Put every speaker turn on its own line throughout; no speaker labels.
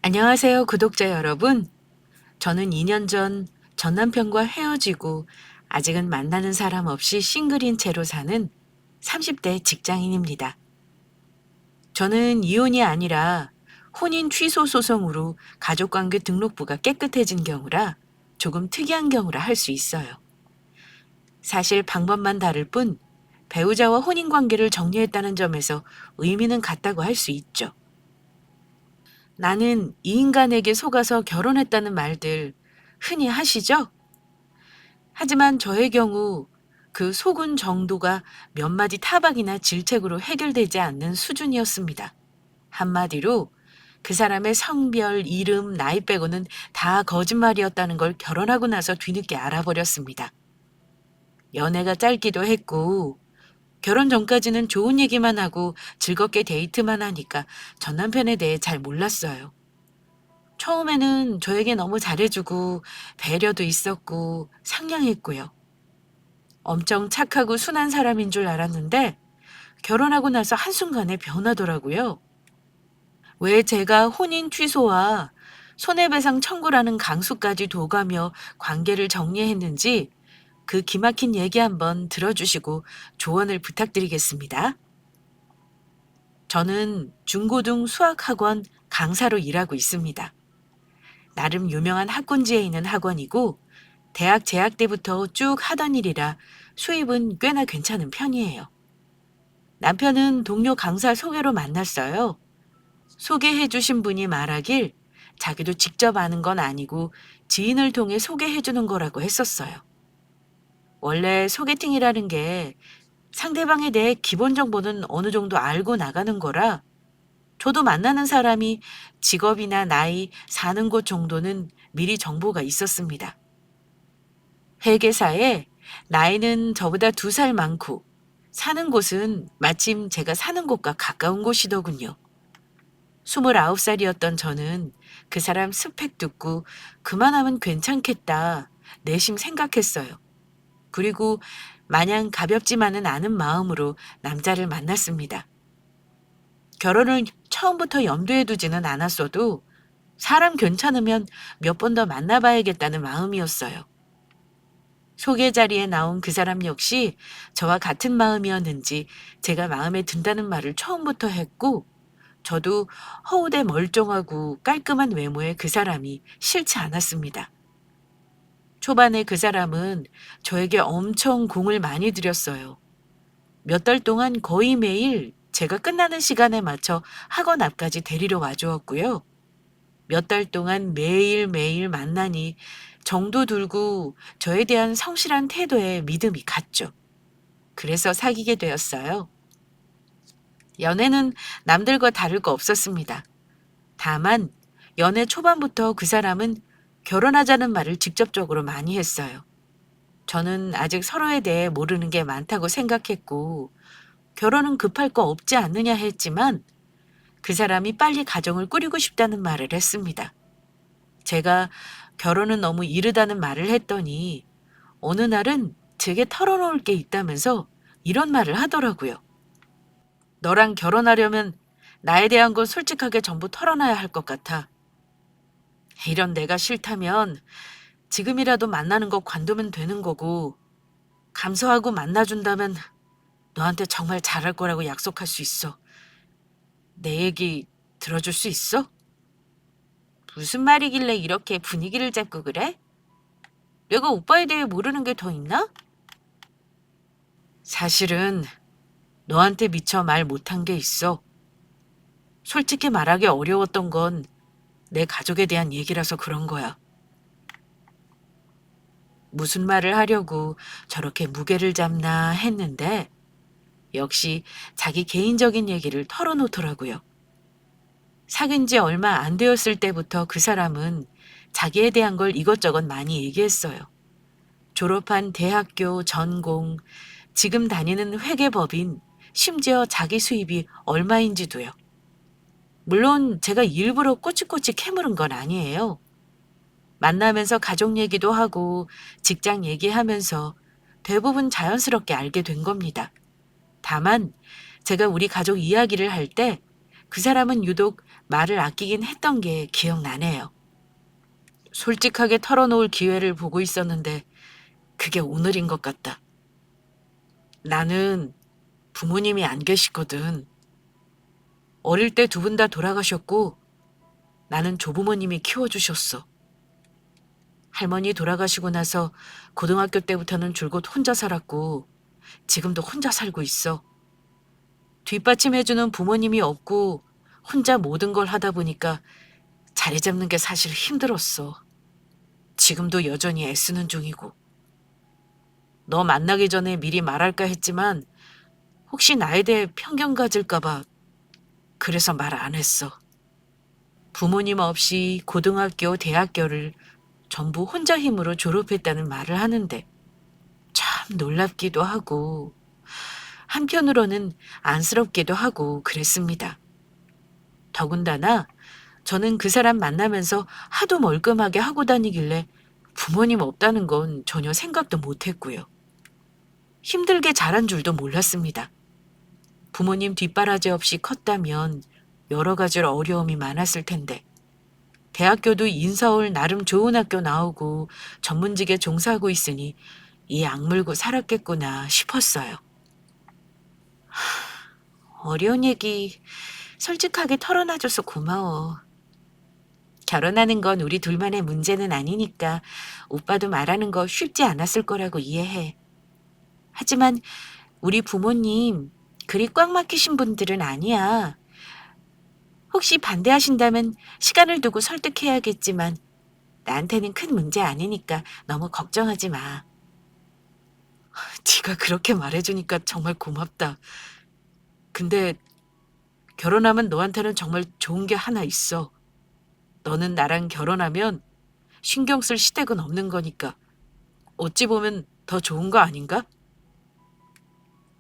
안녕하세요, 구독자 여러분. 저는 2년 전 전 남편과 헤어지고 아직은 만나는 사람 없이 싱글인 채로 사는 30대 직장인입니다. 저는 이혼이 아니라 혼인 취소 소송으로 가족관계 등록부가 깨끗해진 경우라 조금 특이한 경우라 할 수 있어요. 사실 방법만 다를 뿐 배우자와 혼인 관계를 정리했다는 점에서 의미는 같다고 할 수 있죠. 나는 이 인간에게 속아서 결혼했다는 말들 흔히 하시죠? 하지만 저의 경우 그 속은 정도가 몇 마디 타박이나 질책으로 해결되지 않는 수준이었습니다. 한마디로 그 사람의 성별, 이름, 나이 빼고는 다 거짓말이었다는 걸 결혼하고 나서 뒤늦게 알아버렸습니다. 연애가 짧기도 했고 결혼 전까지는 좋은 얘기만 하고 즐겁게 데이트만 하니까 전 남편에 대해 잘 몰랐어요. 처음에는 저에게 너무 잘해주고 배려도 있었고 상냥했고요. 엄청 착하고 순한 사람인 줄 알았는데 결혼하고 나서 한순간에 변하더라고요. 왜 제가 혼인 취소와 손해배상 청구라는 강수까지 도가며 관계를 정리했는지 그 기막힌 얘기 한번 들어주시고 조언을 부탁드리겠습니다. 저는 중고등 수학학원 강사로 일하고 있습니다. 나름 유명한 학군지에 있는 학원이고 대학 재학 때부터 쭉 하던 일이라 수입은 꽤나 괜찮은 편이에요. 남편은 동료 강사 소개로 만났어요. 소개해 주신 분이 말하길 자기도 직접 아는 건 아니고 지인을 통해 소개해 주는 거라고 했었어요. 원래 소개팅이라는 게 상대방에 대해 기본 정보는 어느 정도 알고 나가는 거라 저도 만나는 사람이 직업이나 나이, 사는 곳 정도는 미리 정보가 있었습니다. 회계사에 나이는 저보다 2살 많고 사는 곳은 마침 제가 사는 곳과 가까운 곳이더군요. 29살이었던 저는 그 사람 스펙 듣고 그만하면 괜찮겠다 내심 생각했어요. 그리고 마냥 가볍지만은 않은 마음으로 남자를 만났습니다. 결혼을 처음부터 염두에 두지는 않았어도 사람 괜찮으면 몇 번 더 만나봐야겠다는 마음이었어요. 소개 자리에 나온 그 사람 역시 저와 같은 마음이었는지 제가 마음에 든다는 말을 처음부터 했고 저도 허우대 멀쩡하고 깔끔한 외모의 그 사람이 싫지 않았습니다. 초반에 그 사람은 저에게 엄청 공을 많이 들였어요. 몇 달 동안 거의 매일 제가 끝나는 시간에 맞춰 학원 앞까지 데리러 와주었고요. 몇 달 동안 매일매일 만나니 정도 들고 저에 대한 성실한 태도에 믿음이 갔죠. 그래서 사귀게 되었어요. 연애는 남들과 다를 거 없었습니다. 다만 연애 초반부터 그 사람은 결혼하자는 말을 직접적으로 많이 했어요. 저는 아직 서로에 대해 모르는 게 많다고 생각했고 결혼은 급할 거 없지 않느냐 했지만 그 사람이 빨리 가정을 꾸리고 싶다는 말을 했습니다. 제가 결혼은 너무 이르다는 말을 했더니 어느 날은 제게 털어놓을 게 있다면서 이런 말을 하더라고요. 너랑 결혼하려면 나에 대한 건 솔직하게 전부 털어놔야 할 것 같아. 이런 내가 싫다면 지금이라도 만나는 거 관두면 되는 거고 감사하고 만나준다면 너한테 정말 잘할 거라고 약속할 수 있어. 내 얘기 들어줄 수 있어? 무슨 말이길래 이렇게 분위기를 잡고 그래? 내가 오빠에 대해 모르는 게 더 있나? 사실은 너한테 미처 말 못한 게 있어. 솔직히 말하기 어려웠던 건 내 가족에 대한 얘기라서 그런 거야. 무슨 말을 하려고 저렇게 무게를 잡나 했는데 역시 자기 개인적인 얘기를 털어놓더라고요. 사귄 지 얼마 안 되었을 때부터 그 사람은 자기에 대한 걸 이것저것 많이 얘기했어요. 졸업한 대학교 전공, 지금 다니는 회계법인, 심지어 자기 수입이 얼마인지도요. 물론 제가 일부러 꼬치꼬치 캐물은 건 아니에요. 만나면서 가족 얘기도 하고 직장 얘기하면서 대부분 자연스럽게 알게 된 겁니다. 다만 제가 우리 가족 이야기를 할 때 그 사람은 유독 말을 아끼긴 했던 게 기억나네요. 솔직하게 털어놓을 기회를 보고 있었는데 그게 오늘인 것 같다. 나는 부모님이 안 계시거든. 어릴 때 두 분 다 돌아가셨고 나는 조부모님이 키워주셨어. 할머니 돌아가시고 나서 고등학교 때부터는 줄곧 혼자 살았고 지금도 혼자 살고 있어. 뒷받침해주는 부모님이 없고 혼자 모든 걸 하다 보니까 자리 잡는 게 사실 힘들었어. 지금도 여전히 애쓰는 중이고. 너 만나기 전에 미리 말할까 했지만 혹시 나에 대해 편견 가질까봐 그래서 말 안 했어. 부모님 없이 고등학교, 대학교를 전부 혼자 힘으로 졸업했다는 말을 하는데 참 놀랍기도 하고 한편으로는 안쓰럽기도 하고 그랬습니다. 더군다나 저는 그 사람 만나면서 하도 멀끔하게 하고 다니길래 부모님 없다는 건 전혀 생각도 못했고요. 힘들게 자란 줄도 몰랐습니다. 부모님 뒷바라지 없이 컸다면 여러 가지로 어려움이 많았을 텐데 대학교도 인서울 나름 좋은 학교 나오고 전문직에 종사하고 있으니 이 악물고 살았겠구나 싶었어요. 어려운 얘기 솔직하게 털어놔줘서 고마워. 결혼하는 건 우리 둘만의 문제는 아니니까 오빠도 말하는 거 쉽지 않았을 거라고 이해해. 하지만 우리 부모님 그리 꽉 막히신 분들은 아니야. 혹시 반대하신다면 시간을 두고 설득해야겠지만 나한테는 큰 문제 아니니까 너무 걱정하지 마. 네가 그렇게 말해주니까 정말 고맙다. 근데 결혼하면 너한테는 정말 좋은 게 하나 있어. 너는 나랑 결혼하면 신경 쓸 시댁은 없는 거니까 어찌 보면 더 좋은 거 아닌가?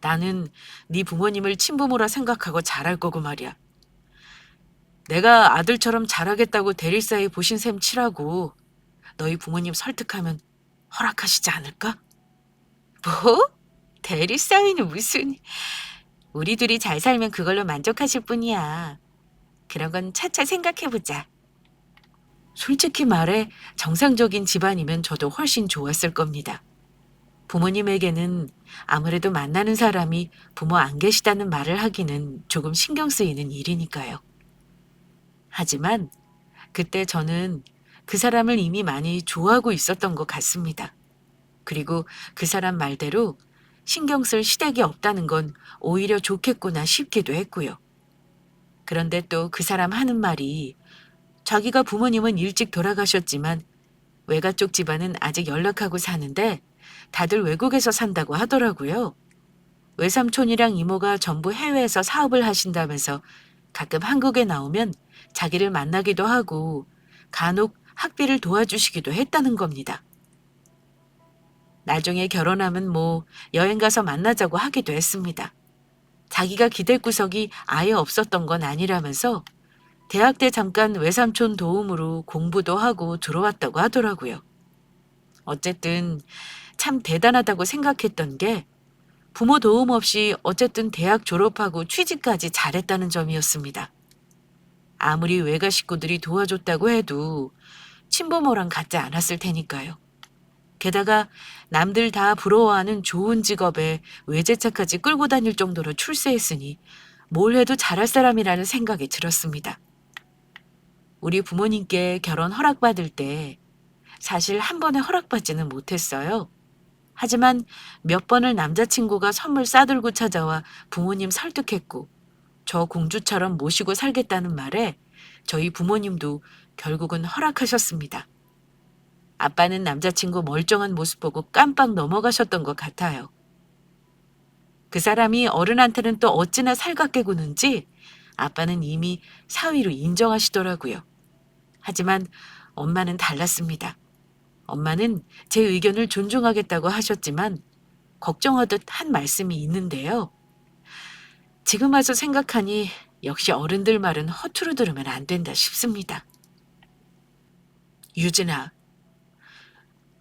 나는 네 부모님을 친부모라 생각하고 잘할 거고 말이야. 내가 아들처럼 잘하겠다고 대릴사에 보신 셈 치라고 너희 부모님 설득하면 허락하시지 않을까? 뭐? 대릴사위는 무슨... 우리 둘이 잘 살면 그걸로 만족하실 뿐이야. 그런 건 차차 생각해보자. 솔직히 말해 정상적인 집안이면 저도 훨씬 좋았을 겁니다. 부모님에게는 아무래도 만나는 사람이 부모 안 계시다는 말을 하기는 조금 신경 쓰이는 일이니까요. 하지만 그때 저는 그 사람을 이미 많이 좋아하고 있었던 것 같습니다. 그리고 그 사람 말대로 신경 쓸 시댁이 없다는 건 오히려 좋겠구나 싶기도 했고요. 그런데 또 그 사람 하는 말이 자기가 부모님은 일찍 돌아가셨지만 외가 쪽 집안은 아직 연락하고 사는데 다들 외국에서 산다고 하더라고요. 외삼촌이랑 이모가 전부 해외에서 사업을 하신다면서 가끔 한국에 나오면 자기를 만나기도 하고 간혹 학비를 도와주시기도 했다는 겁니다. 나중에 결혼하면 뭐 여행 가서 만나자고 하기도 했습니다. 자기가 기댈 구석이 아예 없었던 건 아니라면서 대학 때 잠깐 외삼촌 도움으로 공부도 하고 들어왔다고 하더라고요. 어쨌든 참 대단하다고 생각했던 게 부모 도움 없이 어쨌든 대학 졸업하고 취직까지 잘했다는 점이었습니다. 아무리 외가 식구들이 도와줬다고 해도 친부모랑 같지 않았을 테니까요. 게다가 남들 다 부러워하는 좋은 직업에 외제차까지 끌고 다닐 정도로 출세했으니 뭘 해도 잘할 사람이라는 생각이 들었습니다. 우리 부모님께 결혼 허락받을 때 사실 한 번에 허락받지는 못했어요. 하지만 몇 번을 남자친구가 선물 싸들고 찾아와 부모님 설득했고 저 공주처럼 모시고 살겠다는 말에 저희 부모님도 결국은 허락하셨습니다. 아빠는 남자친구 멀쩡한 모습 보고 깜빡 넘어가셨던 것 같아요. 그 사람이 어른한테는 또 어찌나 살갑게 구는지 아빠는 이미 사위로 인정하시더라고요. 하지만 엄마는 달랐습니다. 엄마는 제 의견을 존중하겠다고 하셨지만 걱정하듯 한 말씀이 있는데요. 지금 와서 생각하니 역시 어른들 말은 허투루 들으면 안 된다 싶습니다. 유진아,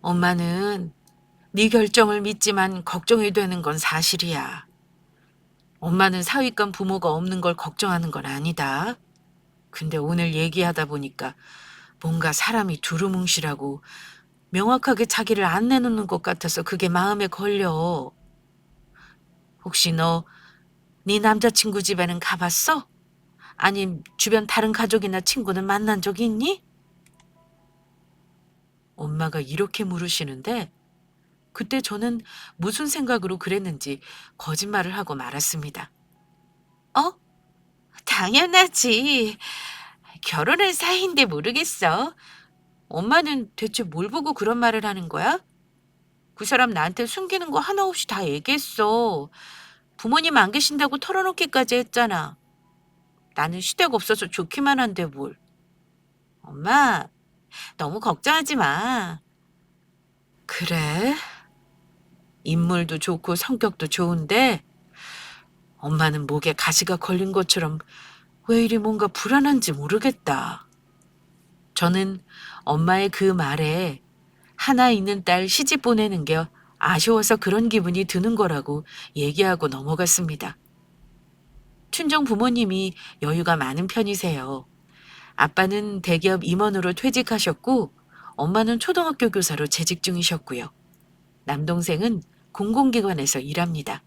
엄마는 네 결정을 믿지만 걱정이 되는 건 사실이야. 엄마는 사위감 부모가 없는 걸 걱정하는 건 아니다. 근데 오늘 얘기하다 보니까 뭔가 사람이 두루뭉실하고 명확하게 자기를 안 내놓는 것 같아서 그게 마음에 걸려. 혹시 너 네 남자친구 집에는 가봤어? 아님 주변 다른 가족이나 친구는 만난 적이 있니? 엄마가 이렇게 물으시는데 그때 저는 무슨 생각으로 그랬는지 거짓말을 하고 말았습니다. 어? 당연하지. 결혼할 사이인데 모르겠어. 엄마는 대체 뭘 보고 그런 말을 하는 거야? 그 사람 나한테 숨기는 거 하나 없이 다 얘기했어. 부모님 안 계신다고 털어놓기까지 했잖아. 나는 시댁 없어서 좋기만 한데 뭘. 엄마, 너무 걱정하지 마. 그래? 인물도 좋고 성격도 좋은데 엄마는 목에 가시가 걸린 것처럼 왜 이리 뭔가 불안한지 모르겠다. 저는 엄마의 그 말에 하나 있는 딸 시집 보내는 게 아쉬워서 그런 기분이 드는 거라고 얘기하고 넘어갔습니다. 친정 부모님이 여유가 많은 편이세요. 아빠는 대기업 임원으로 퇴직하셨고 엄마는 초등학교 교사로 재직 중이셨고요. 남동생은 공공기관에서 일합니다.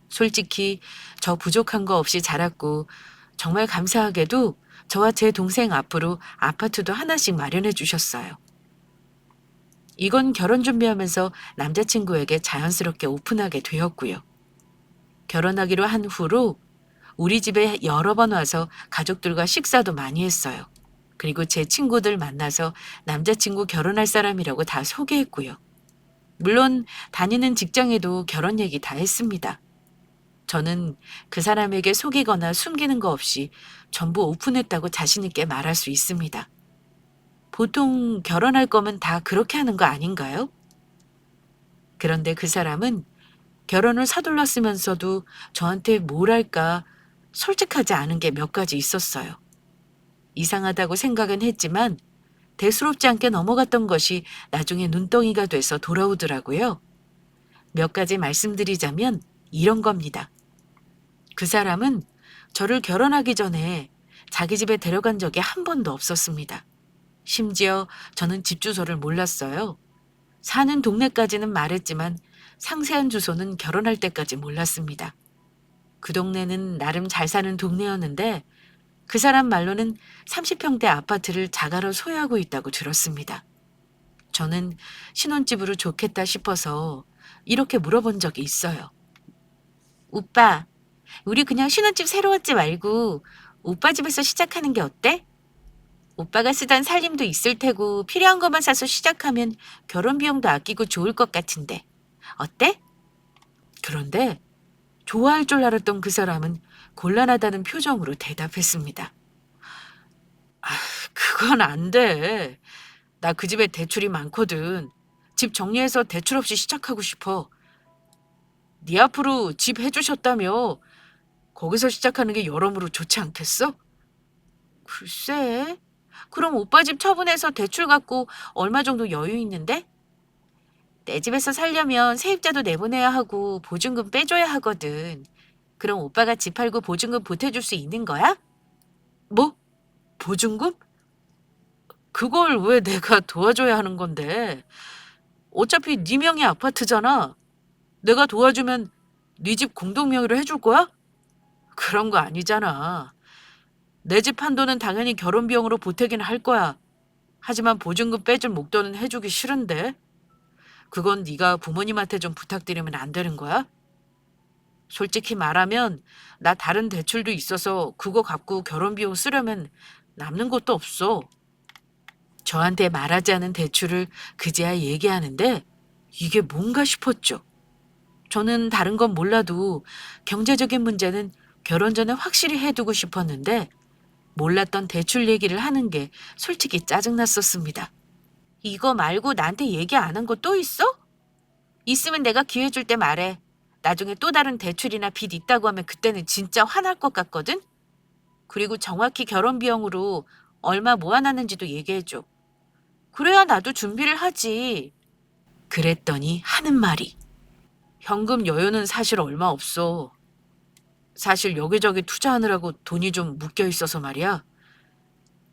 솔직히 저 부족한 거 없이 자랐고 정말 감사하게도 저와 제 동생 앞으로 아파트도 하나씩 마련해 주셨어요. 이건 결혼 준비하면서 남자친구에게 자연스럽게 오픈하게 되었고요. 결혼하기로 한 후로 우리 집에 여러 번 와서 가족들과 식사도 많이 했어요. 그리고 제 친구들 만나서 남자친구 결혼할 사람이라고 다 소개했고요. 물론 다니는 직장에도 결혼 얘기 다 했습니다. 저는 그 사람에게 속이거나 숨기는 거 없이 전부 오픈했다고 자신 있게 말할 수 있습니다. 보통 결혼할 거면 다 그렇게 하는 거 아닌가요? 그런데 그 사람은 결혼을 서둘렀으면서도 저한테 뭘 할까 솔직하지 않은 게 몇 가지 있었어요. 이상하다고 생각은 했지만 대수롭지 않게 넘어갔던 것이 나중에 눈덩이가 돼서 돌아오더라고요. 몇 가지 말씀드리자면 이런 겁니다. 그 사람은 저를 결혼하기 전에 자기 집에 데려간 적이 한 번도 없었습니다. 심지어 저는 집 주소를 몰랐어요. 사는 동네까지는 말했지만 상세한 주소는 결혼할 때까지 몰랐습니다. 그 동네는 나름 잘 사는 동네였는데 그 사람 말로는 30평대 아파트를 자가로 소유하고 있다고 들었습니다. 저는 신혼집으로 좋겠다 싶어서 이렇게 물어본 적이 있어요. 오빠, 우리 그냥 신혼집 새로 왔지 말고 오빠 집에서 시작하는 게 어때? 오빠가 쓰던 살림도 있을 테고 필요한 것만 사서 시작하면 결혼 비용도 아끼고 좋을 것 같은데. 어때? 그런데 좋아할 줄 알았던 그 사람은 곤란하다는 표정으로 대답했습니다. 아, 그건 안 돼. 나 그 집에 대출이 많거든. 집 정리해서 대출 없이 시작하고 싶어. 네 앞으로 집 해주셨다며 거기서 시작하는 게 여러모로 좋지 않겠어? 글쎄. 그럼 오빠 집 처분해서 대출 갚고 얼마 정도 여유 있는데? 내 집에서 살려면 세입자도 내보내야 하고 보증금 빼줘야 하거든. 그럼 오빠가 집 팔고 보증금 보태줄 수 있는 거야? 뭐? 보증금? 그걸 왜 내가 도와줘야 하는 건데? 어차피 네 명의 아파트잖아. 내가 도와주면 네 집 공동명의로 해줄 거야? 그런 거 아니잖아. 내 집 한도는 당연히 결혼 비용으로 보태긴 할 거야. 하지만 보증금 빼줄 목돈은 해주기 싫은데. 그건 네가 부모님한테 좀 부탁드리면 안 되는 거야? 솔직히 말하면 나 다른 대출도 있어서 그거 갖고 결혼 비용 쓰려면 남는 것도 없어. 저한테 말하지 않은 대출을 그제야 얘기하는데 이게 뭔가 싶었죠. 저는 다른 건 몰라도 경제적인 문제는 결혼 전에 확실히 해두고 싶었는데 몰랐던 대출 얘기를 하는 게 솔직히 짜증났었습니다. 이거 말고 나한테 얘기 안 한 거 또 있어? 있으면 내가 기회 줄 때 말해. 나중에 또 다른 대출이나 빚 있다고 하면 그때는 진짜 화날 것 같거든? 그리고 정확히 결혼 비용으로 얼마 모아놨는지도 얘기해줘. 그래야 나도 준비를 하지. 그랬더니 하는 말이 현금 여유는 사실 얼마 없어. 사실 여기저기 투자하느라고 돈이 좀 묶여 있어서 말이야.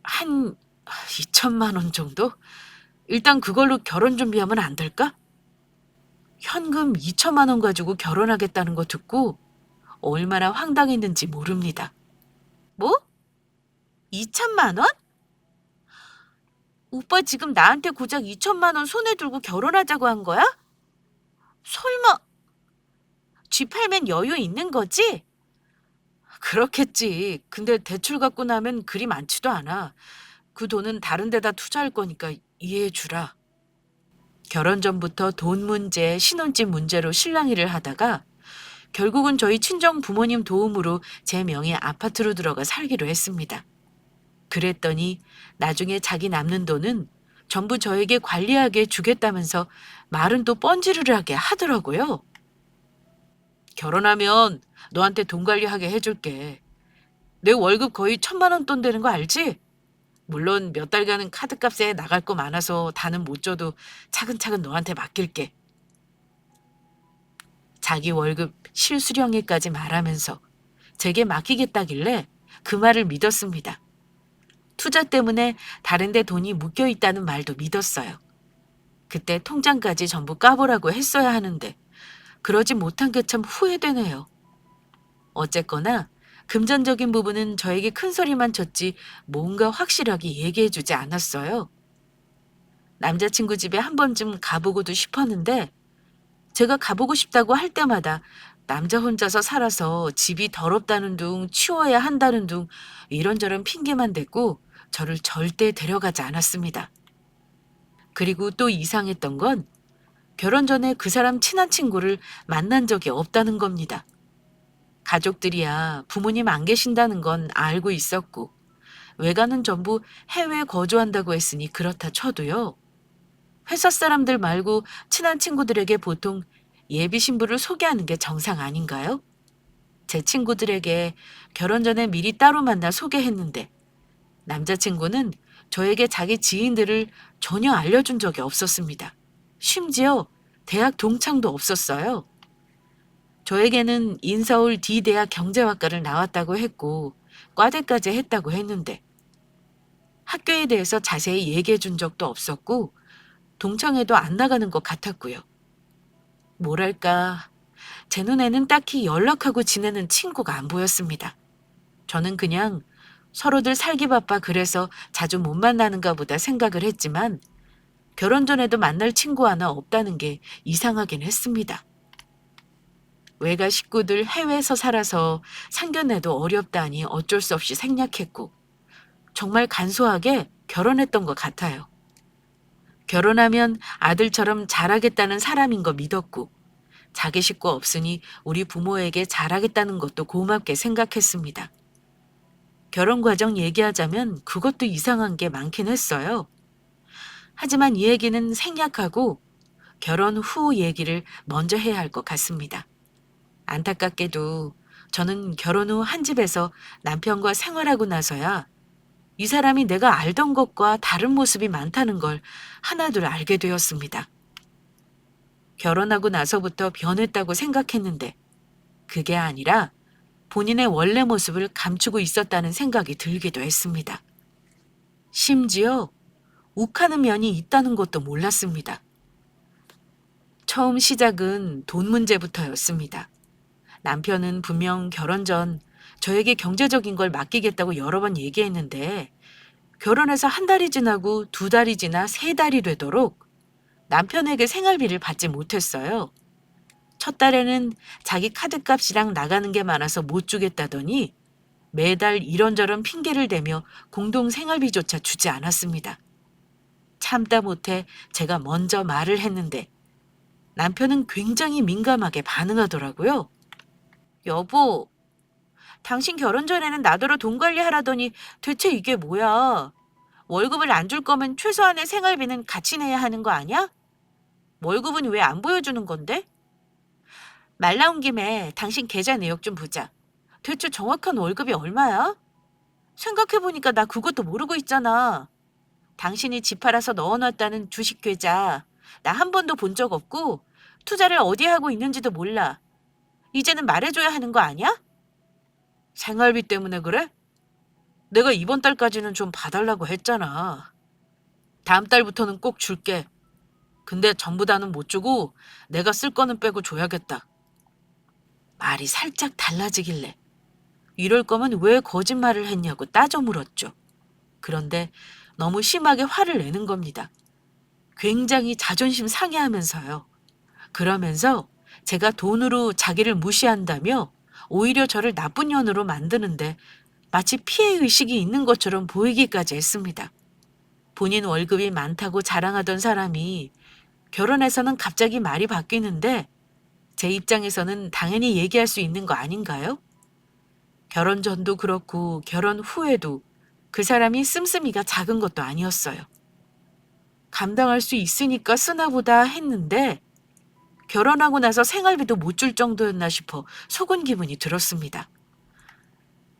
한 2천만 원 정도? 일단 그걸로 결혼 준비하면 안 될까? 현금 2천만 원 가지고 결혼하겠다는 거 듣고 얼마나 황당했는지 모릅니다. 뭐? 2천만 원? 오빠 지금 나한테 고작 2천만 원 손에 들고 결혼하자고 한 거야? 설마 쥐 팔면 여유 있는 거지? 그렇겠지. 근데 대출 갖고 나면 그리 많지도 않아. 그 돈은 다른 데다 투자할 거니까 이해해 주라. 결혼 전부터 돈 문제, 신혼집 문제로 실랑이를 하다가 결국은 저희 친정 부모님 도움으로 제 명의 아파트로 들어가 살기로 했습니다. 그랬더니 나중에 자기 남는 돈은 전부 저에게 관리하게 주겠다면서 말은 또 뻔지르르하게 하더라고요. 결혼하면 너한테 돈 관리하게 해줄게. 내 월급 거의 1,000만 원 돈 되는 거 알지? 물론 몇 달간은 카드값에 나갈 거 많아서 다는 못 줘도 차근차근 너한테 맡길게. 자기 월급 실수령액까지 말하면서 제게 맡기겠다길래 그 말을 믿었습니다. 투자 때문에 다른 데 돈이 묶여 있다는 말도 믿었어요. 그때 통장까지 전부 까보라고 했어야 하는데 그러지 못한 게 참 후회되네요. 어쨌거나 금전적인 부분은 저에게 큰 소리만 쳤지 뭔가 확실하게 얘기해주지 않았어요. 남자친구 집에 한 번쯤 가보고도 싶었는데 제가 가보고 싶다고 할 때마다 남자 혼자서 살아서 집이 더럽다는 둥 치워야 한다는 둥 이런저런 핑계만 대고 저를 절대 데려가지 않았습니다. 그리고 또 이상했던 건 결혼 전에 그 사람 친한 친구를 만난 적이 없다는 겁니다. 가족들이야 부모님 안 계신다는 건 알고 있었고 외가는 전부 해외에 거주한다고 했으니 그렇다 쳐도요. 회사 사람들 말고 친한 친구들에게 보통 예비 신부를 소개하는 게 정상 아닌가요? 제 친구들에게 결혼 전에 미리 따로 만나 소개했는데 남자친구는 저에게 자기 지인들을 전혀 알려준 적이 없었습니다. 심지어 대학 동창도 없었어요. 저에게는 인서울 D대학 경제학과를 나왔다고 했고 과대까지 했다고 했는데 학교에 대해서 자세히 얘기해 준 적도 없었고 동창회도 안 나가는 것 같았고요. 뭐랄까, 제 눈에는 딱히 연락하고 지내는 친구가 안 보였습니다. 저는 그냥 서로들 살기 바빠 그래서 자주 못 만나는가 보다 생각을 했지만 결혼 전에도 만날 친구 하나 없다는 게 이상하긴 했습니다. 외가 식구들 해외에서 살아서 상견례도 어렵다니 어쩔 수 없이 생략했고 정말 간소하게 결혼했던 것 같아요. 결혼하면 아들처럼 잘하겠다는 사람인 거 믿었고 자기 식구 없으니 우리 부모에게 잘하겠다는 것도 고맙게 생각했습니다. 결혼 과정 얘기하자면 그것도 이상한 게 많긴 했어요. 하지만 이 얘기는 생략하고 결혼 후 얘기를 먼저 해야 할 것 같습니다. 안타깝게도 저는 결혼 후 한 집에서 남편과 생활하고 나서야 이 사람이 내가 알던 것과 다른 모습이 많다는 걸 하나둘 알게 되었습니다. 결혼하고 나서부터 변했다고 생각했는데 그게 아니라 본인의 원래 모습을 감추고 있었다는 생각이 들기도 했습니다. 심지어 욱하는 면이 있다는 것도 몰랐습니다. 처음 시작은 돈 문제부터였습니다. 남편은 분명 결혼 전 저에게 경제적인 걸 맡기겠다고 여러 번 얘기했는데 결혼해서 한 달이 지나고 두 달이 지나 세 달이 되도록 남편에게 생활비를 받지 못했어요. 첫 달에는 자기 카드값이랑 나가는 게 많아서 못 주겠다더니 매달 이런저런 핑계를 대며 공동 생활비조차 주지 않았습니다. 참다 못해 제가 먼저 말을 했는데 남편은 굉장히 민감하게 반응하더라고요. 여보, 당신 결혼 전에는 나더러 돈 관리하라더니 대체 이게 뭐야? 월급을 안 줄 거면 최소한의 생활비는 같이 내야 하는 거 아니야? 월급은 왜 안 보여주는 건데? 말 나온 김에 당신 계좌 내역 좀 보자. 대체 정확한 월급이 얼마야? 생각해보니까 나 그것도 모르고 있잖아. 당신이 집 팔아서 넣어놨다는 주식 계좌. 나 한 번도 본 적 없고 투자를 어디에 하고 있는지도 몰라. 이제는 말해줘야 하는 거 아니야? 생활비 때문에 그래? 내가 이번 달까지는 좀 봐달라고 했잖아. 다음 달부터는 꼭 줄게. 근데 전부 다는 못 주고 내가 쓸 거는 빼고 줘야겠다. 말이 살짝 달라지길래 이럴 거면 왜 거짓말을 했냐고 따져 물었죠. 그런데 너무 심하게 화를 내는 겁니다. 굉장히 자존심 상해하면서요. 그러면서 제가 돈으로 자기를 무시한다며 오히려 저를 나쁜 년으로 만드는데 마치 피해의식이 있는 것처럼 보이기까지 했습니다. 본인 월급이 많다고 자랑하던 사람이 결혼해서는 갑자기 말이 바뀌는데 제 입장에서는 당연히 얘기할 수 있는 거 아닌가요? 결혼 전도 그렇고 결혼 후에도 그 사람이 씀씀이가 작은 것도 아니었어요. 감당할 수 있으니까 쓰나 보다 했는데 결혼하고 나서 생활비도 못 줄 정도였나 싶어 속은 기분이 들었습니다.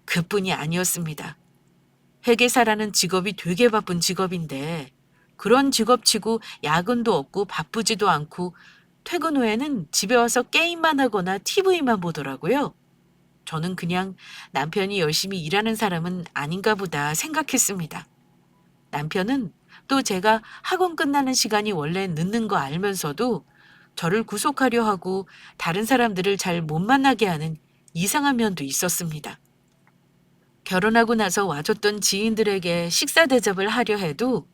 그뿐이 아니었습니다. 회계사라는 직업이 되게 바쁜 직업인데 그런 직업치고 야근도 없고 바쁘지도 않고 퇴근 후에는 집에 와서 게임만 하거나 TV만 보더라고요. 저는 그냥 남편이 열심히 일하는 사람은 아닌가 보다 생각했습니다. 남편은 또 제가 학원 끝나는 시간이 원래 늦는 거 알면서도 저를 구속하려 하고 다른 사람들을 잘 못 만나게 하는 이상한 면도 있었습니다. 결혼하고 나서 와줬던 지인들에게 식사 대접을 하려 해도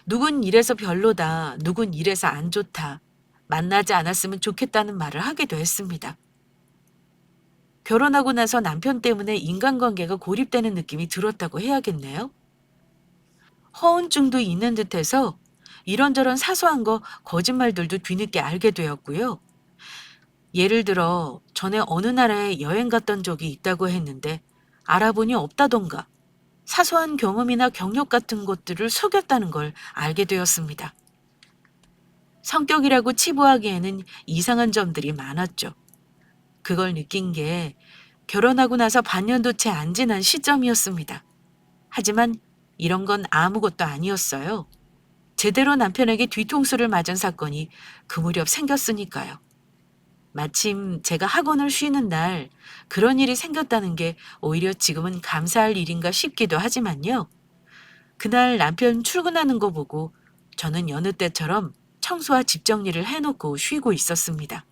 누군 이래서 별로다, 누군 이래서 안 좋다, 만나지 않았으면 좋겠다는 말을 하기도 했습니다. 결혼하고 나서 남편 때문에 인간관계가 고립되는 느낌이 들었다고 해야겠네요. 허언증도 있는 듯해서 이런저런 사소한 거 거짓말들도 뒤늦게 알게 되었고요. 예를 들어 전에 어느 나라에 여행 갔던 적이 있다고 했는데 알아보니 없다던가 사소한 경험이나 경력 같은 것들을 속였다는 걸 알게 되었습니다. 성격이라고 치부하기에는 이상한 점들이 많았죠. 그걸 느낀 게 결혼하고 나서 반년도 채 안 지난 시점이었습니다. 하지만 이런 건 아무것도 아니었어요. 제대로 남편에게 뒤통수를 맞은 사건이 그 무렵 생겼으니까요. 마침 제가 학원을 쉬는 날 그런 일이 생겼다는 게 오히려 지금은 감사할 일인가 싶기도 하지만요. 그날 남편 출근하는 거 보고 저는 여느 때처럼 청소와 집 정리를 해놓고 쉬고 있었습니다.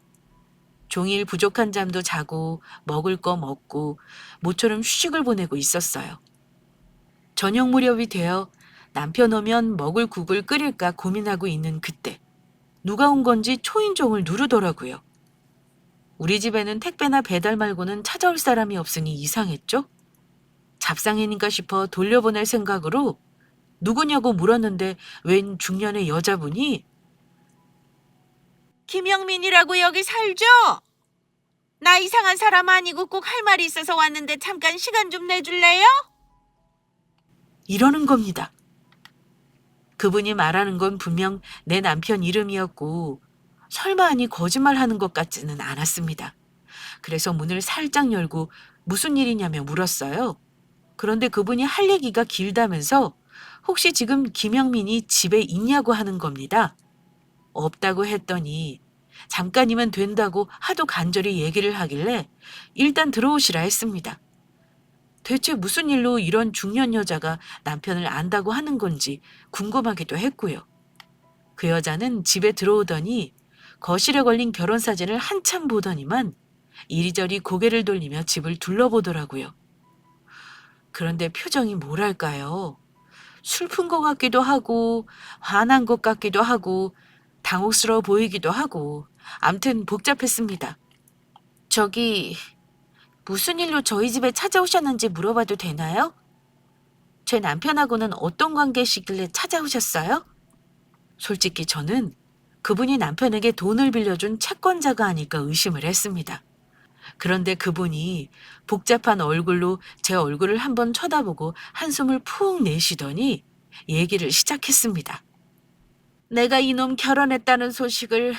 종일 부족한 잠도 자고 먹을 거 먹고 모처럼 휴식을 보내고 있었어요. 저녁 무렵이 되어 남편 오면 먹을 국을 끓일까 고민하고 있는 그때 누가 온 건지 초인종을 누르더라고요. 우리 집에는 택배나 배달 말고는 찾아올 사람이 없으니 이상했죠? 잡상인인가 싶어 돌려보낼 생각으로 누구냐고 물었는데 웬 중년의 여자분이 김영민이라고 여기 살죠? 나 이상한 사람 아니고 꼭 할 말이 있어서 왔는데 잠깐 시간 좀 내줄래요? 이러는 겁니다. 그분이 말하는 건 분명 내 남편 이름이었고 설마 아니 거짓말하는 것 같지는 않았습니다. 그래서 문을 살짝 열고 무슨 일이냐며 물었어요. 그런데 그분이 할 얘기가 길다면서 혹시 지금 김영민이 집에 있냐고 하는 겁니다. 없다고 했더니 잠깐이면 된다고 하도 간절히 얘기를 하길래 일단 들어오시라 했습니다. 대체 무슨 일로 이런 중년 여자가 남편을 안다고 하는 건지 궁금하기도 했고요. 그 여자는 집에 들어오더니 거실에 걸린 결혼사진을 한참 보더니만 이리저리 고개를 돌리며 집을 둘러보더라고요. 그런데 표정이 뭐랄까요? 슬픈 것 같기도 하고 화난 것 같기도 하고 당혹스러워 보이기도 하고 암튼 복잡했습니다. 저기 무슨 일로 저희 집에 찾아오셨는지 물어봐도 되나요? 제 남편하고는 어떤 관계시길래 찾아오셨어요? 솔직히 저는 그분이 남편에게 돈을 빌려준 채권자가 아닐까 의심을 했습니다. 그런데 그분이 복잡한 얼굴로 제 얼굴을 한번 쳐다보고 한숨을 푹 내쉬더니 얘기를 시작했습니다. 내가 이놈 결혼했다는 소식을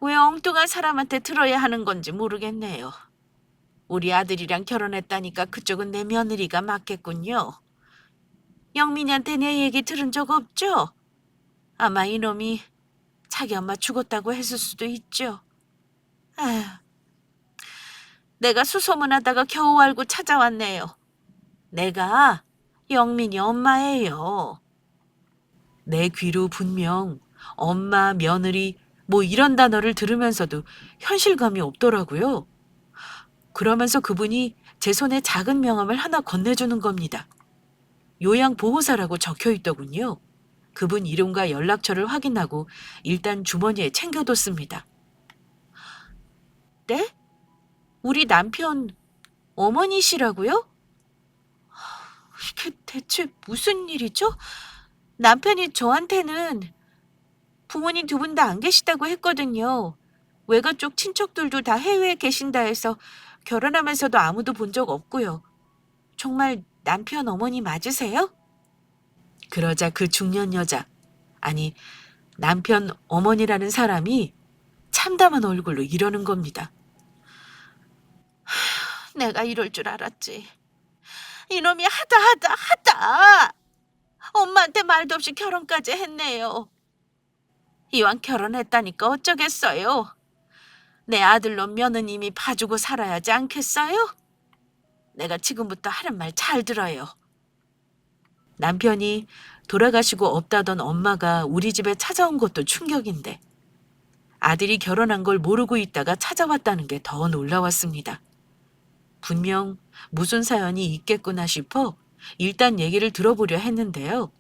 왜 엉뚱한 사람한테 들어야 하는 건지 모르겠네요. 우리 아들이랑 결혼했다니까 그쪽은 내 며느리가 맞겠군요. 영민이한테 내 얘기 들은 적 없죠? 아마 이놈이 자기 엄마 죽었다고 했을 수도 있죠. 아휴, 내가 수소문하다가 겨우 알고 찾아왔네요. 내가 영민이 엄마예요. 내 귀로 분명 엄마, 며느리, 뭐 이런 단어를 들으면서도 현실감이 없더라고요. 그러면서 그분이 제 손에 작은 명함을 하나 건네주는 겁니다. 요양보호사라고 적혀 있더군요. 그분 이름과 연락처를 확인하고 일단 주머니에 챙겨뒀습니다. 네? 우리 남편 어머니시라고요? 이게 대체 무슨 일이죠? 남편이 저한테는 부모님 두 분 다 안 계시다고 했거든요. 외가 쪽 친척들도 다 해외에 계신다 해서 결혼하면서도 아무도 본 적 없고요. 정말 남편 어머니 맞으세요? 그러자 그 중년 여자, 아니 남편 어머니라는 사람이 참담한 얼굴로 이러는 겁니다. 내가 이럴 줄 알았지. 이놈이 하다 엄마한테 말도 없이 결혼까지 했네요. 이왕 결혼했다니까 어쩌겠어요. 내 아들놈 며느님이 봐주고 살아야지 않겠어요? 내가 지금부터 하는 말 잘 들어요. 남편이 돌아가시고 없다던 엄마가 우리 집에 찾아온 것도 충격인데 아들이 결혼한 걸 모르고 있다가 찾아왔다는 게 더 놀라웠습니다. 분명 무슨 사연이 있겠구나 싶어 일단 얘기를 들어보려 했는데요.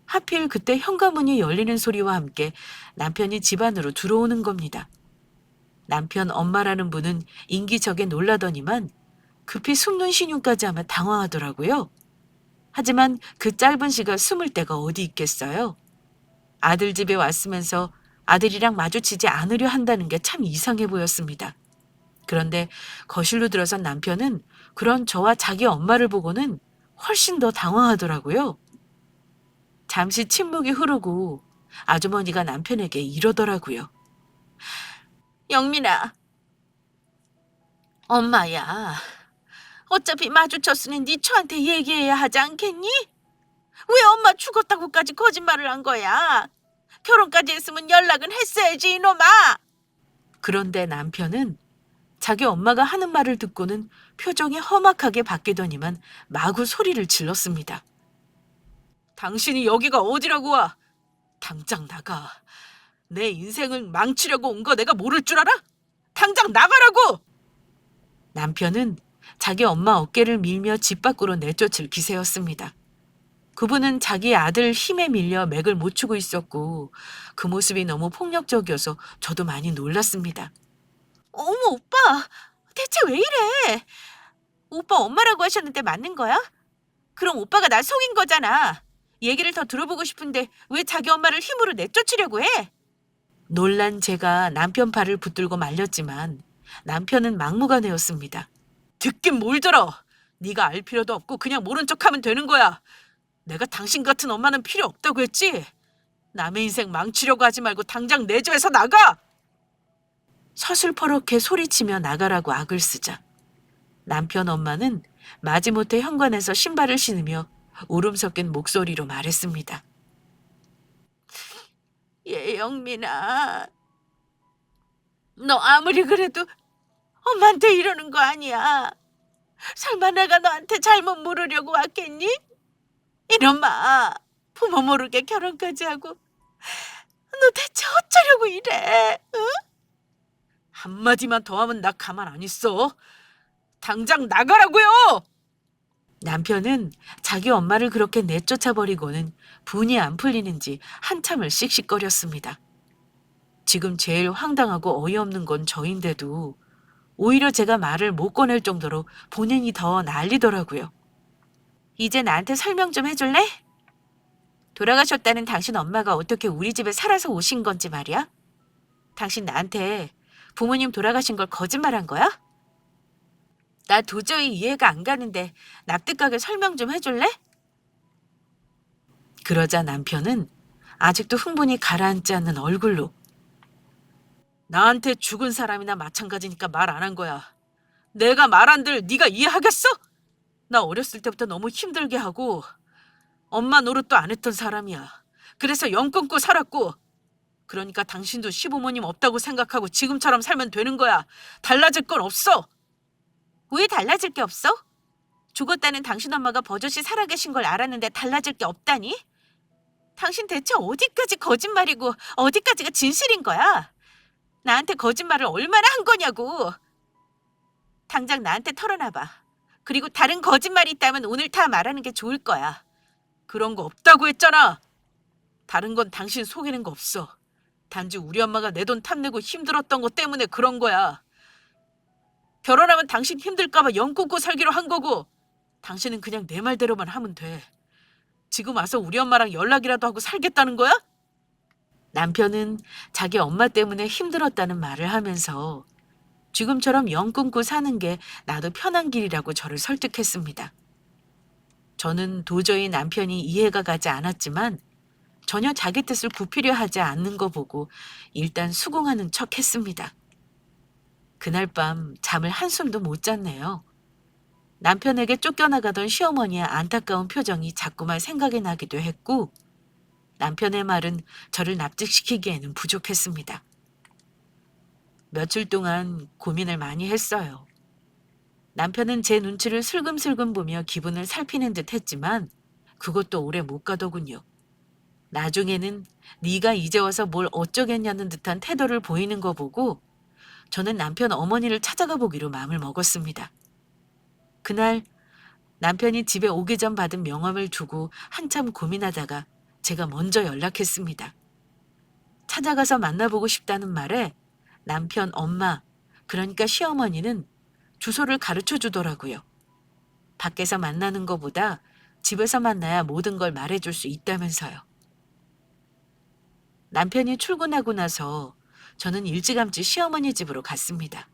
하필 그때 현관문이 열리는 소리와 함께 남편이 집 안으로 들어오는 겁니다. 남편 엄마라는 분은 인기척에 놀라더니만 급히 숨는 신용까지 하며 당황하더라고요. 하지만 그 짧은 시간 숨을 데가 어디 있겠어요. 아들 집에 왔으면서 아들이랑 마주치지 않으려 한다는 게 참 이상해 보였습니다. 그런데 거실로 들어선 남편은 그런 저와 자기 엄마를 보고는 훨씬 더 당황하더라고요. 잠시 침묵이 흐르고 아주머니가 남편에게 이러더라고요. 영민아, 엄마야. 어차피 마주쳤으니 네 처한테 얘기해야 하지 않겠니? 왜 엄마 죽었다고까지 거짓말을 한 거야? 결혼까지 했으면 연락은 했어야지, 이놈아. 그런데 남편은 자기 엄마가 하는 말을 듣고는 표정이 험악하게 바뀌더니만 마구 소리를 질렀습니다. 당신이 여기가 어디라고 와? 당장 나가. 내 인생을 망치려고 온 거 내가 모를 줄 알아? 당장 나가라고! 남편은 자기 엄마 어깨를 밀며 집 밖으로 내쫓을 기세였습니다. 그분은 자기 아들 힘에 밀려 맥을 못 추고 있었고 그 모습이 너무 폭력적이어서 저도 많이 놀랐습니다. 어머 오빠, 대체 왜 이래? 오빠 엄마라고 하셨는데 맞는 거야? 그럼 오빠가 날 속인 거잖아. 얘기를 더 들어보고 싶은데 왜 자기 엄마를 힘으로 내쫓으려고 해? 놀란 제가 남편 팔을 붙들고 말렸지만 남편은 막무가내였습니다. 듣긴 뭘 들어. 네가 알 필요도 없고 그냥 모른 척하면 되는 거야. 내가 당신 같은 엄마는 필요 없다고 했지. 남의 인생 망치려고 하지 말고 당장 내 집에서 나가. 서슬퍼렇게 소리치며 나가라고 악을 쓰자 남편 엄마는 마지못해 현관에서 신발을 신으며 울음 섞인 목소리로 말했습니다. 영민아, 너 아무리 그래도 엄마한테 이러는 거 아니야. 설마 내가 너한테 잘못 물으려고 왔겠니? 이놈아, 부모 모르게 결혼까지 하고 너 대체 어쩌려고 이래? 응? 한마디만 더 하면 나 가만 안 있어. 당장 나가라고요! 남편은 자기 엄마를 그렇게 내쫓아버리고는 분이 안 풀리는지 한참을 씩씩거렸습니다. 지금 제일 황당하고 어이없는 건 저인데도 오히려 제가 말을 못 꺼낼 정도로 본인이 더 난리더라고요. 이제 나한테 설명 좀 해줄래? 돌아가셨다는 당신 엄마가 어떻게 우리 집에 살아서 오신 건지 말이야? 당신 나한테 부모님 돌아가신 걸 거짓말한 거야? 나 도저히 이해가 안 가는데 납득하게 설명 좀 해줄래? 그러자 남편은 아직도 흥분이 가라앉지 않는 얼굴로 나한테 죽은 사람이나 마찬가지니까 말 안 한 거야. 내가 말 안 들 네가 이해하겠어? 나 어렸을 때부터 너무 힘들게 하고 엄마 노릇도 안 했던 사람이야. 그래서 영 끊고 살았고 그러니까 당신도 시부모님 없다고 생각하고 지금처럼 살면 되는 거야. 달라질 건 없어. 왜 달라질 게 없어? 죽었다는 당신 엄마가 버젓이 살아계신 걸 알았는데 달라질 게 없다니? 당신 대체 어디까지 거짓말이고 어디까지가 진실인 거야? 나한테 거짓말을 얼마나 한 거냐고. 당장 나한테 털어놔봐. 그리고 다른 거짓말이 있다면 오늘 다 말하는 게 좋을 거야. 그런 거 없다고 했잖아. 다른 건 당신 속이는 거 없어. 단지 우리 엄마가 내 돈 탐내고 힘들었던 것 때문에 그런 거야. 결혼하면 당신 힘들까 봐 연 끊고 살기로 한 거고 당신은 그냥 내 말대로만 하면 돼. 지금 와서 우리 엄마랑 연락이라도 하고 살겠다는 거야? 남편은 자기 엄마 때문에 힘들었다는 말을 하면서 지금처럼 연 끊고 사는 게 나도 편한 길이라고 저를 설득했습니다. 저는 도저히 남편이 이해가 가지 않았지만 전혀 자기 뜻을 굽히려 하지 않는 거 보고 일단 수긍하는 척 했습니다. 그날 밤 잠을 한숨도 못 잤네요. 남편에게 쫓겨나가던 시어머니의 안타까운 표정이 자꾸만 생각이 나기도 했고 남편의 말은 저를 납득시키기에는 부족했습니다. 며칠 동안 고민을 많이 했어요. 남편은 제 눈치를 슬금슬금 보며 기분을 살피는 듯 했지만 그것도 오래 못 가더군요. 나중에는 네가 이제 와서 뭘 어쩌겠냐는 듯한 태도를 보이는 거 보고 저는 남편 어머니를 찾아가 보기로 마음을 먹었습니다. 그날 남편이 집에 오기 전 받은 명함을 두고 한참 고민하다가 제가 먼저 연락했습니다. 찾아가서 만나보고 싶다는 말에 남편 엄마, 그러니까 시어머니는 주소를 가르쳐 주더라고요. 밖에서 만나는 것보다 집에서 만나야 모든 걸 말해줄 수 있다면서요. 남편이 출근하고 나서 저는 일찌감치 시어머니 집으로 갔습니다.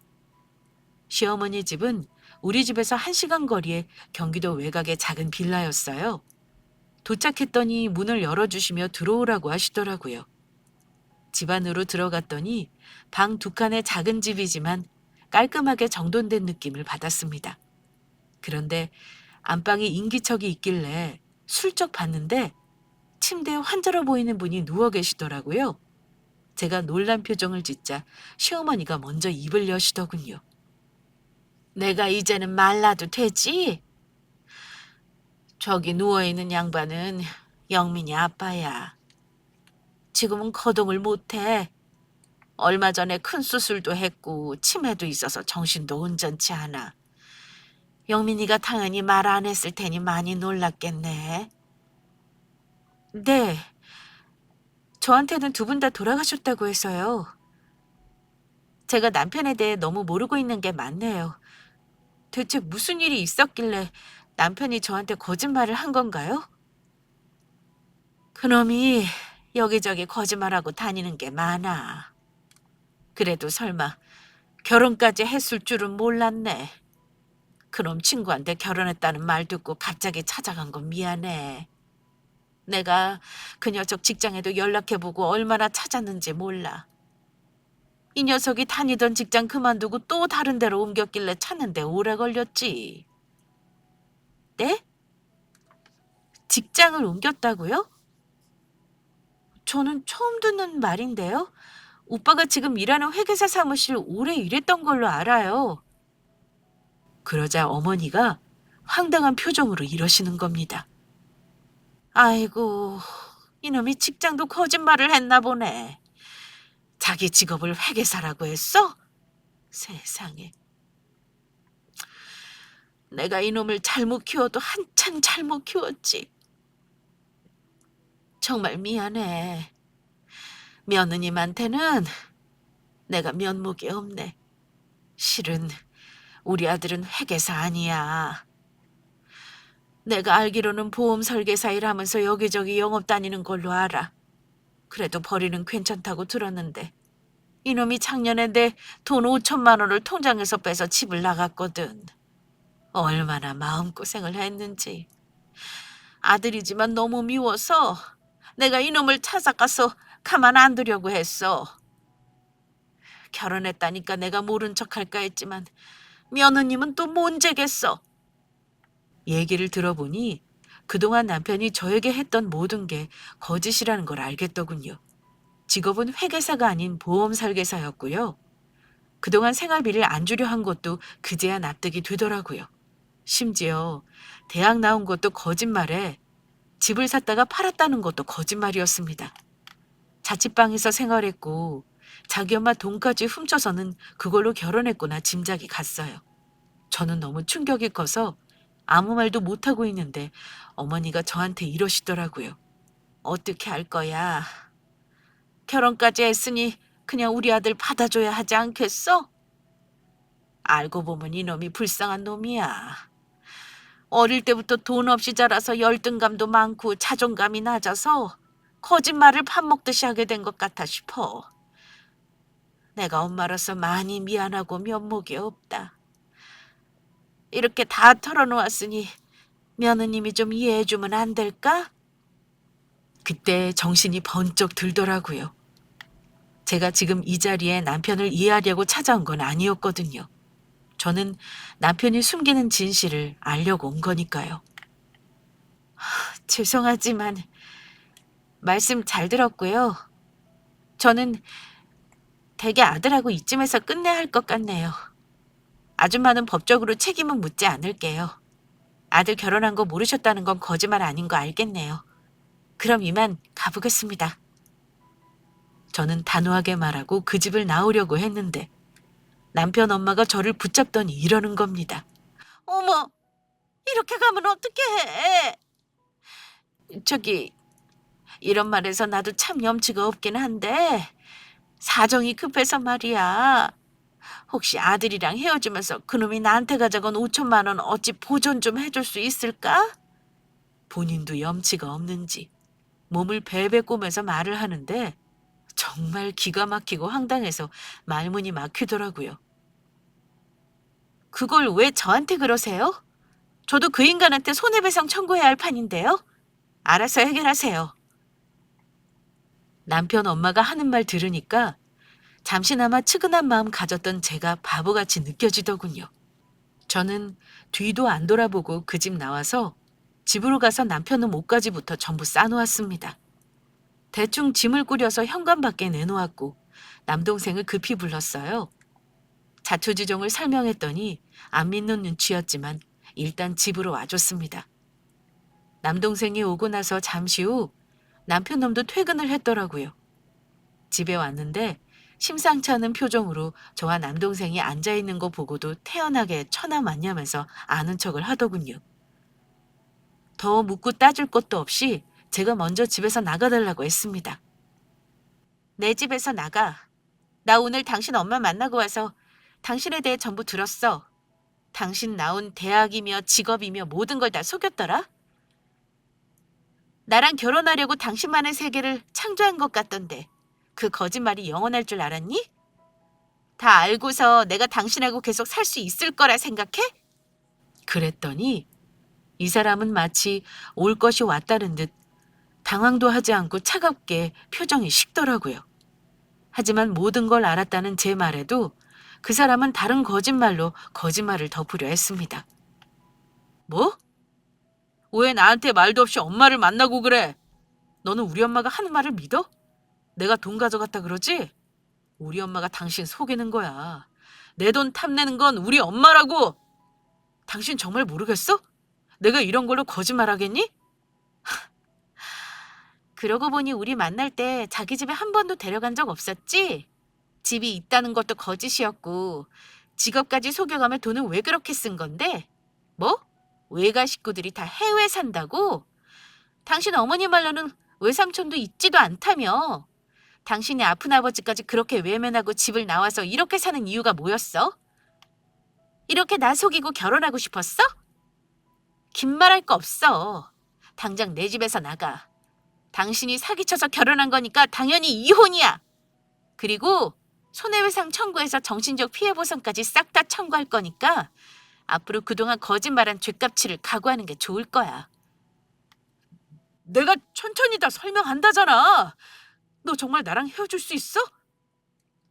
시어머니 집은 우리 집에서 1시간 거리의 경기도 외곽의 작은 빌라였어요. 도착했더니 문을 열어주시며 들어오라고 하시더라고요. 집 안으로 들어갔더니 방 2칸의 작은 집이지만 깔끔하게 정돈된 느낌을 받았습니다. 그런데 안방에 인기척이 있길래 슬쩍 봤는데 침대에 환자로 보이는 분이 누워 계시더라고요. 제가 놀란 표정을 짓자 시어머니가 먼저 입을 여시더군요. 내가 이제는 말라도 되지? 저기 누워있는 양반은 영민이 아빠야. 지금은 거동을 못해. 얼마 전에 큰 수술도 했고 치매도 있어서 정신도 온전치 않아. 영민이가 당연히 말 안 했을 테니 많이 놀랐겠네. 네, 저한테는 2분 다 돌아가셨다고 해서요. 제가 남편에 대해 너무 모르고 있는 게 많네요. 대체 무슨 일이 있었길래 남편이 저한테 거짓말을 한 건가요? 그놈이 여기저기 거짓말하고 다니는 게 많아. 그래도 설마 결혼까지 했을 줄은 몰랐네. 그놈 친구한테 결혼했다는 말 듣고 갑자기 찾아간 건 미안해. 내가 그 녀석 직장에도 연락해보고 얼마나 찾았는지 몰라. 이 녀석이 다니던 직장 그만두고 또 다른 데로 옮겼길래 찾는데 오래 걸렸지. 네? 직장을 옮겼다고요? 저는 처음 듣는 말인데요. 오빠가 지금 일하는 회계사 사무실 오래 일했던 걸로 알아요. 그러자 어머니가 황당한 표정으로 이러시는 겁니다. 아이고, 이놈이 직장도 거짓말을 했나 보네. 자기 직업을 회계사라고 했어? 세상에. 내가 이놈을 잘못 키워도 한참 잘못 키웠지. 정말 미안해. 며느님한테는 내가 면목이 없네. 실은 우리 아들은 회계사 아니야. 내가 알기로는 보험 설계사 일하면서 여기저기 영업 다니는 걸로 알아. 그래도 벌이는 괜찮다고 들었는데 이놈이 작년에 내 돈 5천만 원을 통장에서 빼서 집을 나갔거든. 얼마나 마음고생을 했는지. 아들이지만 너무 미워서 내가 이놈을 찾아가서 가만 안 두려고 했어. 결혼했다니까 내가 모른 척할까 했지만 며느님은 또 뭔죄겠어. 얘기를 들어보니 그동안 남편이 저에게 했던 모든 게 거짓이라는 걸 알겠더군요. 직업은 회계사가 아닌 보험 설계사였고요. 그동안 생활비를 안 주려 한 것도 그제야 납득이 되더라고요. 심지어 대학 나온 것도 거짓말에 집을 샀다가 팔았다는 것도 거짓말이었습니다. 자취방에서 생활했고 자기 엄마 돈까지 훔쳐서는 그걸로 결혼했구나 짐작이 갔어요. 저는 너무 충격이 커서 아무 말도 못하고 있는데 어머니가 저한테 이러시더라고요. 어떻게 할 거야? 결혼까지 했으니 그냥 우리 아들 받아줘야 하지 않겠어? 알고 보면 이놈이 불쌍한 놈이야. 어릴 때부터 돈 없이 자라서 열등감도 많고 자존감이 낮아서 거짓말을 밥 먹듯이 하게 된 것 같아 싶어. 내가 엄마로서 많이 미안하고 면목이 없다. 이렇게 다 털어놓았으니 며느님이 좀 이해해주면 안 될까? 그때 정신이 번쩍 들더라고요. 제가 지금 이 자리에 남편을 이해하려고 찾아온 건 아니었거든요. 저는 남편이 숨기는 진실을 알려고 온 거니까요. 죄송하지만 말씀 잘 들었고요. 저는 대개 아들하고 이쯤에서 끝내야 할 것 같네요. 아줌마는 법적으로 책임은 묻지 않을게요. 아들 결혼한 거 모르셨다는 건 거짓말 아닌 거 알겠네요. 그럼 이만 가보겠습니다. 저는 단호하게 말하고 그 집을 나오려고 했는데 남편 엄마가 저를 붙잡더니 이러는 겁니다. 어머, 이렇게 가면 어떡해? 저기, 이런 말해서 나도 참 염치가 없긴 한데 사정이 급해서 말이야. 혹시 아들이랑 헤어지면서 그놈이 나한테 가져간 5천만 원 어찌 보존 좀 해줄 수 있을까? 본인도 염치가 없는지 몸을 베베 꼬매서 말을 하는데 정말 기가 막히고 황당해서 말문이 막히더라고요. 그걸 왜 저한테 그러세요? 저도 그 인간한테 손해배상 청구해야 할 판인데요. 알아서 해결하세요. 남편 엄마가 하는 말 들으니까 잠시나마 측은한 마음 가졌던 제가 바보같이 느껴지더군요. 저는 뒤도 안 돌아보고 그 집 나와서 집으로 가서 남편은 옷가지부터 전부 싸놓았습니다. 대충 짐을 꾸려서 현관 밖에 내놓았고 남동생을 급히 불렀어요. 자초지종을 설명했더니 안 믿는 눈치였지만 일단 집으로 와줬습니다. 남동생이 오고 나서 잠시 후 남편 놈도 퇴근을 했더라고요. 집에 왔는데 심상치 않은 표정으로 저와 남동생이 앉아있는 거 보고도 태연하게 천하만냐면서 아는 척을 하더군요. 더 묻고 따질 것도 없이 제가 먼저 집에서 나가달라고 했습니다. 내 집에서 나가. 나 오늘 당신 엄마 만나고 와서 당신에 대해 전부 들었어. 당신 나온 대학이며 직업이며 모든 걸 다 속였더라. 나랑 결혼하려고 당신만의 세계를 창조한 것 같던데 그 거짓말이 영원할 줄 알았니? 다 알고서 내가 당신하고 계속 살 수 있을 거라 생각해? 그랬더니 이 사람은 마치 올 것이 왔다는 듯 당황도 하지 않고 차갑게 표정이 식더라고요. 하지만 모든 걸 알았다는 제 말에도 그 사람은 다른 거짓말로 거짓말을 덮으려 했습니다. 뭐? 왜 나한테 말도 없이 엄마를 만나고 그래? 너는 우리 엄마가 하는 말을 믿어? 내가 돈 가져갔다 그러지? 우리 엄마가 당신 속이는 거야. 내 돈 탐내는 건 우리 엄마라고. 당신 정말 모르겠어? 내가 이런 걸로 거짓말하겠니? 그러고 보니 우리 만날 때 자기 집에 한 번도 데려간 적 없었지? 집이 있다는 것도 거짓이었고 직업까지 속여가며 돈은 왜 그렇게 쓴 건데? 뭐? 외가 식구들이 다 해외에 산다고? 당신 어머니 말로는 외삼촌도 있지도 않다며. 당신의 아픈 아버지까지 그렇게 외면하고 집을 나와서 이렇게 사는 이유가 뭐였어? 이렇게 나 속이고 결혼하고 싶었어? 긴 말할 거 없어. 당장 내 집에서 나가. 당신이 사기쳐서 결혼한 거니까 당연히 이혼이야. 그리고 손해배상 청구해서 정신적 피해보상까지 싹 다 청구할 거니까 앞으로 그동안 거짓말한 죗값치를 각오하는 게 좋을 거야. 내가 천천히 다 설명한다잖아. 너 정말 나랑 헤어질 수 있어?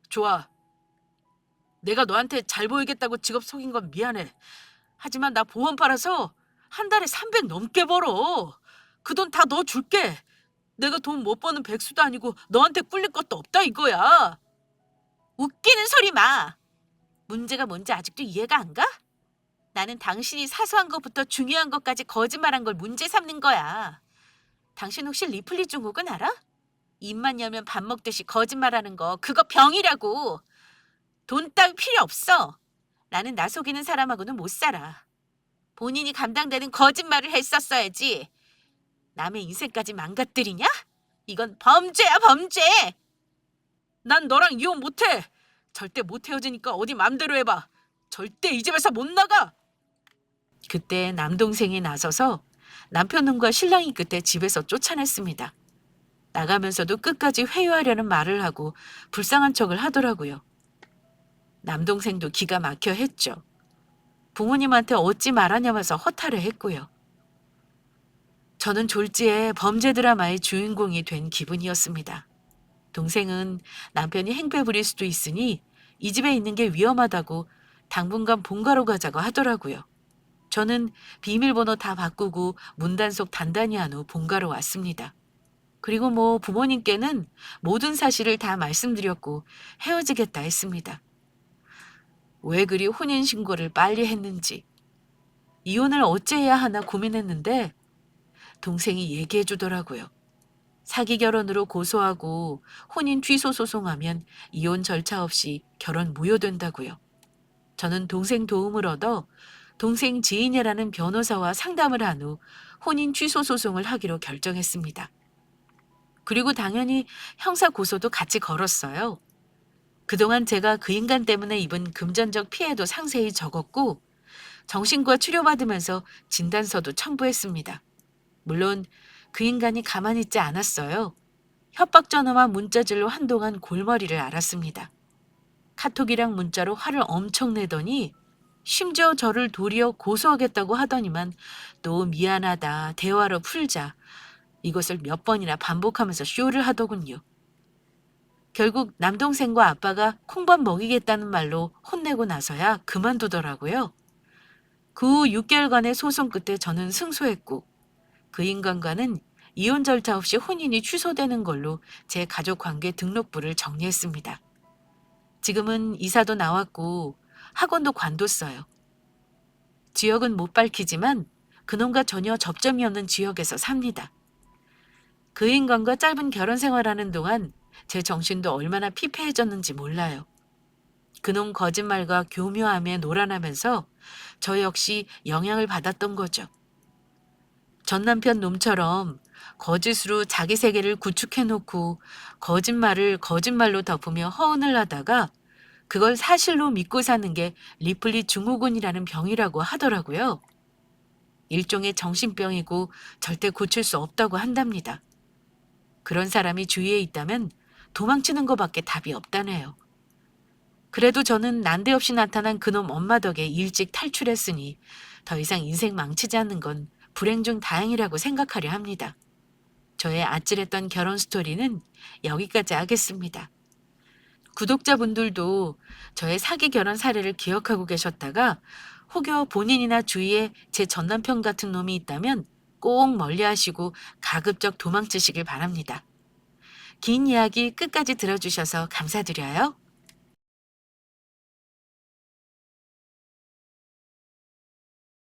좋아. 내가 너한테 잘 보이겠다고 직업 속인 건 미안해. 하지만 나 보험 팔아서 한 달에 300 넘게 벌어. 그 돈 다 너 줄게. 내가 돈 못 버는 백수도 아니고 너한테 꿀릴 것도 없다 이거야. 웃기는 소리 마. 문제가 뭔지 아직도 이해가 안 가? 나는 당신이 사소한 것부터 중요한 것까지 거짓말한 걸 문제 삼는 거야. 당신 혹시 리플리 증후군 알아? 입만 열면 밥 먹듯이 거짓말하는 거 그거 병이라고. 돈 따위 필요 없어. 나는 나 속이는 사람하고는 못 살아. 본인이 감당되는 거짓말을 했었어야지. 남의 인생까지 망가뜨리냐? 이건 범죄야, 범죄! 난 너랑 이혼 못해. 절대 못 헤어지니까 어디 맘대로 해봐. 절대 이 집에서 못 나가. 그때 남동생이 나서서 남편놈과 신랑이 그때 집에서 쫓아냈습니다. 나가면서도 끝까지 회유하려는 말을 하고 불쌍한 척을 하더라고요. 남동생도 기가 막혀 했죠. 부모님한테 어찌 말하냐면서 허탈해 했고요. 저는 졸지에 범죄 드라마의 주인공이 된 기분이었습니다. 동생은 남편이 행패 부릴 수도 있으니 이 집에 있는 게 위험하다고 당분간 본가로 가자고 하더라고요. 저는 비밀번호 다 바꾸고 문단속 단단히 한 후 본가로 왔습니다. 그리고 부모님께는 모든 사실을 다 말씀드렸고 헤어지겠다 했습니다. 왜 그리 혼인신고를 빨리 했는지, 이혼을 어찌해야 하나 고민했는데 동생이 얘기해 주더라고요. 사기 결혼으로 고소하고 혼인 취소 소송하면 이혼 절차 없이 결혼 무효된다고요. 저는 동생 도움을 얻어 동생 지인이라는 변호사와 상담을 한 후 혼인 취소 소송을 하기로 결정했습니다. 그리고 당연히 형사 고소도 같이 걸었어요. 그동안 제가 그 인간 때문에 입은 금전적 피해도 상세히 적었고 정신과 치료받으면서 진단서도 첨부했습니다. 물론 그 인간이 가만히 있지 않았어요. 협박 전화와 문자질로 한동안 골머리를 앓았습니다. 카톡이랑 문자로 화를 엄청 내더니 심지어 저를 도리어 고소하겠다고 하더니만 또 미안하다, 대화로 풀자, 이것을 몇 번이나 반복하면서 쇼를 하더군요. 결국 남동생과 아빠가 콩밥 먹이겠다는 말로 혼내고 나서야 그만두더라고요. 그 후 6개월간의 소송 끝에 저는 승소했고 그 인간과는 이혼 절차 없이 혼인이 취소되는 걸로 제 가족관계 등록부를 정리했습니다. 지금은 이사도 나왔고 학원도 관뒀어요. 지역은 못 밝히지만 그놈과 전혀 접점이 없는 지역에서 삽니다. 그 인간과 짧은 결혼 생활하는 동안 제 정신도 얼마나 피폐해졌는지 몰라요. 그놈 거짓말과 교묘함에 놀아나면서 저 역시 영향을 받았던 거죠. 전 남편 놈처럼 거짓으로 자기 세계를 구축해놓고 거짓말을 거짓말로 덮으며 허운을 하다가 그걸 사실로 믿고 사는 게 리플리 증후군이라는 병이라고 하더라고요. 일종의 정신병이고 절대 고칠 수 없다고 한답니다. 그런 사람이 주위에 있다면 도망치는 것밖에 답이 없다네요. 그래도 저는 난데없이 나타난 그놈 엄마 덕에 일찍 탈출했으니 더 이상 인생 망치지 않는 건 불행 중 다행이라고 생각하려 합니다. 저의 아찔했던 결혼 스토리는 여기까지 하겠습니다. 구독자분들도 저의 사기 결혼 사례를 기억하고 계셨다가 혹여 본인이나 주위에 제 전남편 같은 놈이 있다면 꼭 멀리하시고 가급적 도망치시길 바랍니다. 긴 이야기 끝까지 들어주셔서 감사드려요.